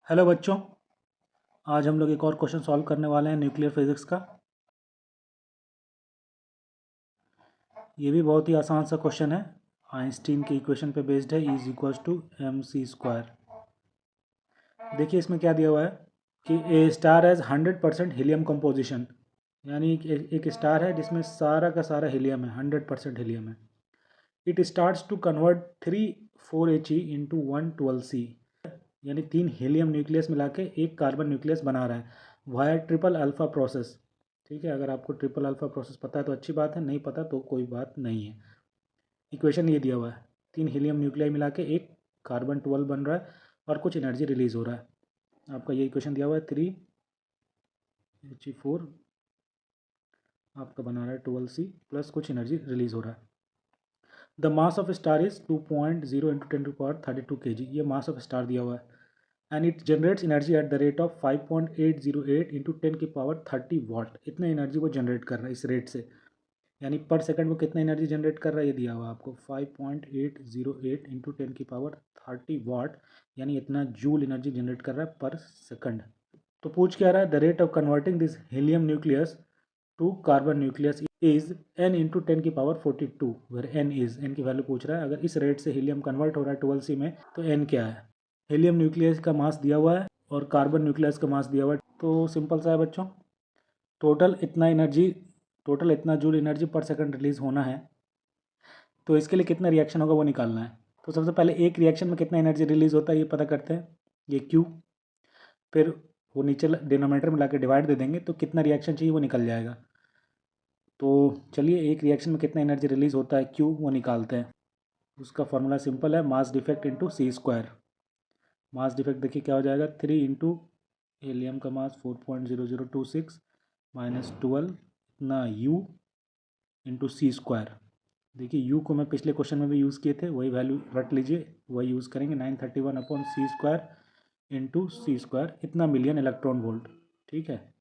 Hello बच्चों, आज हम लोग एक और क्वेश्चन सॉल्व करने वाले हैं न्यूक्लियर फिजिक्स का। ये भी बहुत ही आसान सा क्वेश्चन है। आइंस्टीन की इक्वेशन पे बेस्ड है, इज इक्वल्स टू mc²। देखिए इसमें क्या दिया हुआ है कि ए स्टार हैज़ 100% हीलियम कंपोजिशन, यानी एक स्टार है जिसमें सारा का सारा हीलियम है, 100% हीलियम है। It starts to convert 3 4He into 1 12C, यानी 3 हीलियम न्यूक्लियस मिला के एक कार्बन न्यूक्लियस बना रहा है वाया ट्रिपल अल्फा प्रोसेस। ठीक है, अगर आपको ट्रिपल अल्फा प्रोसेस पता है तो अच्छी बात है, नहीं पता तो कोई बात नहीं है। इक्वेशन ये दिया हुआ है, 3 हीलियम न्यूक्लियाई मिला के एक कार्बन 12 बन रहा है और कुछ एनर्जी रिलीज हो रहा है। आपका ये इक्वेशन दिया हुआ है, 3He4 आपका बना रहा है 12C प्लस कुछ एनर्जी रिलीज हो रहा है। The mass of star is 2.0 into 10⁻32 kg, ये मास ऑफ स्टार दिया हुआ है। And it generates energy at the rate of 5.808 into 10⁻30 वाट। इतना एनर्जी वो जनरेट कर रहा है इस रेट से, यानी पर सेकंड वो कितना एनर्जी जनरेट कर रहा है ये दिया हुआ आपको 5.808 इंटू 10⁻30 वाट, यानी इतना जूल एनर्जी जनरेट कर रहा है पर सेकंड। तो पूछ क्या रहा है, the rate of converting this helium nucleus to carbon nucleus is n into 10⁻42, where n की वैल्यू पूछ रहा है। अगर इस रेट से हीलियम कन्वर्ट हो रहा है 12C में तो n क्या है। हीलियम न्यूक्लियस का मास दिया हुआ है और कार्बन न्यूक्लियस का मास दिया हुआ है, तो सिंपल सा है बच्चों। टोटल इतना जूल एनर्जी पर सेकंड रिलीज होना है, तो इसके लिए कितना रिएक्शन होगा वो निकालना है। तो सबसे पहले एक रिएक्शन में कितना एनर्जी रिलीज होता है ये पता करते हैं, ये Q, फिर वो नीचे डिनोमिनेटर में लाके डिवाइड दे देंगे तो कितना रिएक्शन चाहिए वो निकल जाएगा। तो चलिए एक रिएक्शन में कितना एनर्जी रिलीज होता है Q वो निकालते हैं। उसका फॉर्मूला सिंपल है, mass defect into C²। Mass defect देखिए क्या हो जाएगा, 3 इंटू हीलियम का मास 4.0026 माइनस 12 इतना U इंटू C²। देखिए U को मैं पिछले क्वेश्चन में भी यूज़ किए थे, वही वैल्यू रट लीजिए, वही यूज़ करेंगे। 931/C² इंटू C², इतना मिलियन इलेक्ट्रॉन वोल्ट। ठीक है,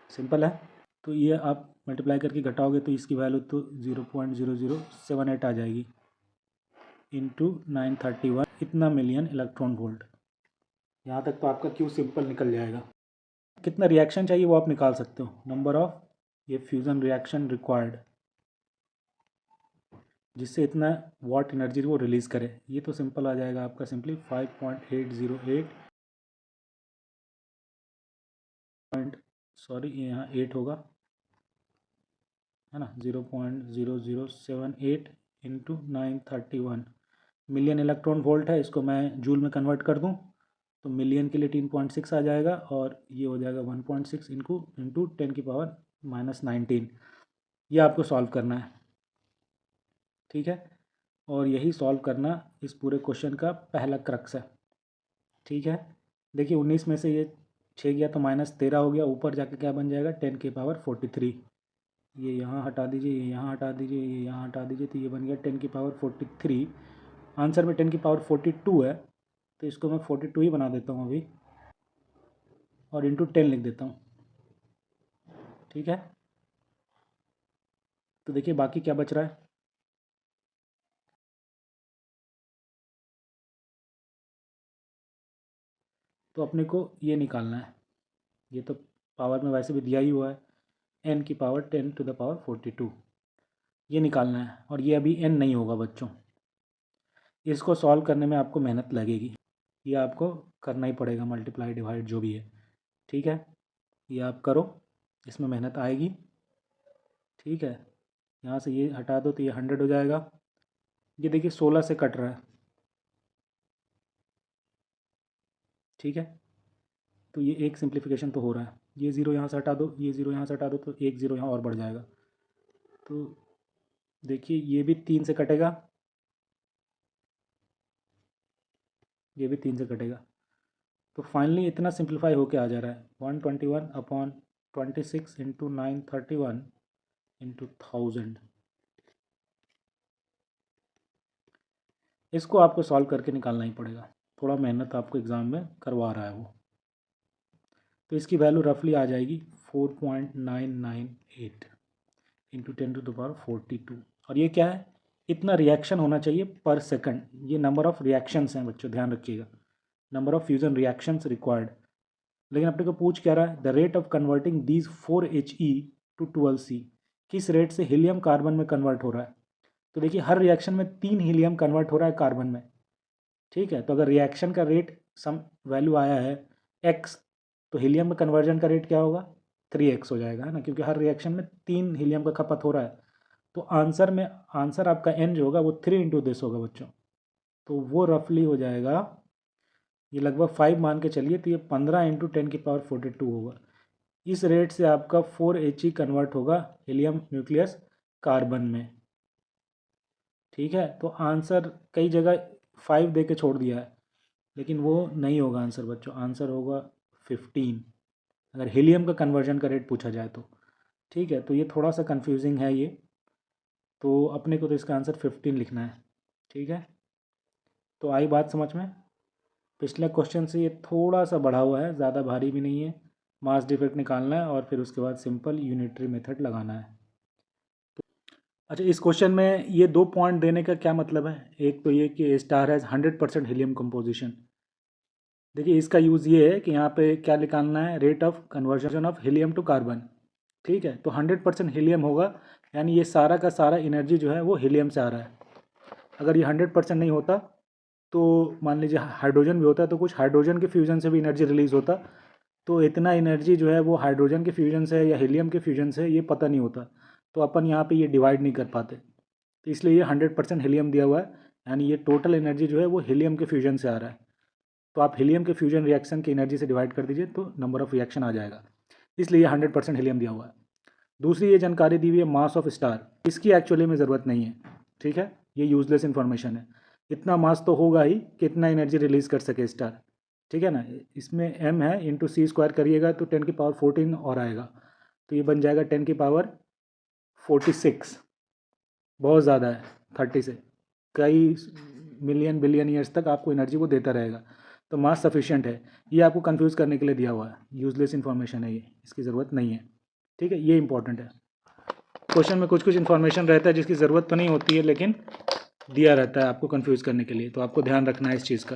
सिंपल है। तो ये आप मल्टीप्लाई करके घटाओगे तो इसकी वैल्यू तो 0.0078 आ जाएगी इंटू 931, इतना मिलियन इलेक्ट्रॉन वोल्ट। यहाँ तक तो आपका क्यू सिंपल निकल जाएगा। कितना रिएक्शन चाहिए वो आप निकाल सकते हो, नंबर ऑफ ये फ्यूज़न रिएक्शन रिक्वायर्ड, जिससे इतना वाट एनर्जी वो रिलीज़ करे। ये तो सिंपल आ जाएगा आपका, सिंपली 5.808 सॉरी यहाँ 8 होगा, है ना, 0.0078 इंटू 931 मिलियन इलेक्ट्रॉन वोल्ट है। इसको मैं जूल में कन्वर्ट कर दूँ तो मिलियन के लिए 3.6 आ जाएगा और ये हो जाएगा 1.6 इंटू 10⁻−19। ये आपको सॉल्व करना है। ठीक है, और यही सॉल्व करना इस पूरे क्वेश्चन का पहला क्रक्स है। ठीक है, देखिए 19 में से ये 6 गया तो -13 हो गया, ऊपर जाके क्या बन जाएगा 10⁻43। ये यहाँ हटा दीजिए, ये यहाँ हटा दीजिए, ये यहाँ हटा दीजिए, तो ये बन गया 10⁻43। आंसर में 10⁻42 है, तो इसको मैं 42 ही बना देता हूँ अभी और इंटू 10 लिख देता हूँ। ठीक है, तो देखिए बाकी क्या बच रहा है। तो अपने को ये निकालना है, ये तो पावर में वैसे भी दिया ही हुआ है, n⁻10⁻42 ये निकालना है। और ये अभी n नहीं होगा बच्चों, इसको सॉल्व करने में आपको मेहनत लगेगी, ये आपको करना ही पड़ेगा, मल्टीप्लाई डिवाइड जो भी है। ठीक है, ये आप करो, इसमें मेहनत आएगी। ठीक है, यहाँ से ये हटा दो तो ये 100 हो जाएगा। ये देखिए 16 से कट रहा है। ठीक है, तो ये एक सिंप्लीफिकेशन तो हो रहा है। ये ज़ीरो यहाँ से हटा दो, ये ज़ीरो यहाँ से हटा दो, तो एक ज़ीरो यहाँ और बढ़ जाएगा। तो देखिए ये भी 3 से कटेगा, ये भी 3 से कटेगा, तो फाइनली इतना सिंप्लीफाई होके आ जा रहा है 121/26 इंटू 931 इंटू 1000। इसको आपको सॉल्व करके निकालना ही पड़ेगा, थोड़ा मेहनत आपको एग्ज़ाम में करवा रहा है वो। तो इसकी वैल्यू रफली आ जाएगी 4.998 इंटू 10⁻42। और ये क्या है, इतना रिएक्शन होना चाहिए पर सेकंड। ये नंबर ऑफ़ रिएक्शंस हैं बच्चों, ध्यान रखिएगा, number of fusion reactions required. लेकिन अपने को पूछ क्या रहा है, the rate of converting these 4He to 12C, किस रेट से हीलियम कार्बन में कन्वर्ट हो रहा है। तो देखिए हर रिएक्शन में 3 हीलियम कन्वर्ट हो रहा है कार्बन में, ठीक है। तो अगर रिएक्शन का रेट सम वैल्यू आया है x, तो हीलियम में कन्वर्जन का रेट क्या होगा, 3x हो जाएगा, है ना, क्योंकि हर रिएक्शन में 3 हीलियम का खपत हो रहा है। तो आंसर आपका n जो होगा वो 3 इंटू दिस होगा बच्चों। तो वो रफली हो जाएगा, ये लगभग 5 मान के चलिए, तो ये 15 इंटू 10⁻42 होगा। इस रेट से आपका 4He कन्वर्ट होगा हीलियम न्यूक्लियस कार्बन में, ठीक है। तो आंसर कई जगह 5 दे के छोड़ दिया है, लेकिन वो नहीं होगा आंसर बच्चों, आंसर होगा 15 अगर हीलियम का कन्वर्जन का रेट पूछा जाए तो, ठीक है। तो ये थोड़ा सा कंफ्यूजिंग है ये, तो अपने को तो इसका आंसर 15 लिखना है, ठीक है। तो आई बात समझ में। पिछले क्वेश्चन से ये थोड़ा सा बढ़ा हुआ है, ज़्यादा भारी भी नहीं है। मास डिफेक्ट निकालना है और फिर उसके बाद सिंपल यूनिटरी मेथड लगाना है। अच्छा, इस क्वेश्चन में ये 2 पॉइंट देने का क्या मतलब है, एक तो ये कि ए स्टार हैज़ 100% हीलियम कंपोजिशन। देखिए इसका यूज़ ये है कि यहाँ पे क्या निकालना है, rate of conversion of helium to carbon, ठीक है। तो 100% हीलियम होगा, यानी ये सारा का सारा एनर्जी जो है वो हीलियम से आ रहा है। अगर ये 100% नहीं होता तो मान लीजिए हाइड्रोजन भी होता है, तो कुछ हाइड्रोजन के फ्यूजन से भी एनर्जी रिलीज़ होता, तो इतना एनर्जी जो है वो हाइड्रोजन के फ्यूजन से या हीलियम के फ्यूजन से ये पता नहीं होता। तो अपन यहाँ पे ये डिवाइड नहीं कर पाते, तो इसलिए ये 100% हीलियम दिया हुआ है, यानी ये टोटल एनर्जी जो है वो हीलियम के फ्यूजन से आ रहा है। तो आप हीलियम के फ्यूजन रिएक्शन की एनर्जी से डिवाइड कर दीजिए तो नंबर ऑफ रिएक्शन आ जाएगा, इसलिए ये 100% हीलियम दिया हुआ है। दूसरी ये जानकारी दी हुई है मास ऑफ स्टार, इसकी एक्चुअली में ज़रूरत नहीं है, ठीक है, ये यूजलेस इन्फॉर्मेशन है। इतना मास तो होगा ही कि इतना एनर्जी रिलीज़ कर सके स्टार, ठीक है ना। इसमें m है इंटू c² करिएगा तो 10⁻14 और आएगा, तो ये बन जाएगा 10⁻46, बहुत ज़्यादा है 30 से, कई मिलियन बिलियन ईयर्स तक आपको एनर्जी वो देता रहेगा। तो मास सफिशिएंट है, ये आपको कंफ्यूज करने के लिए दिया हुआ है, यूजलेस इन्फॉर्मेशन है ये, इसकी ज़रूरत नहीं है, ठीक है, ये इंपॉर्टेंट है। क्वेश्चन में कुछ कुछ इन्फॉर्मेशन रहता है जिसकी ज़रूरत तो नहीं होती है, लेकिन दिया रहता है आपको कंफ्यूज करने के लिए, तो आपको ध्यान रखना है इस चीज़ का।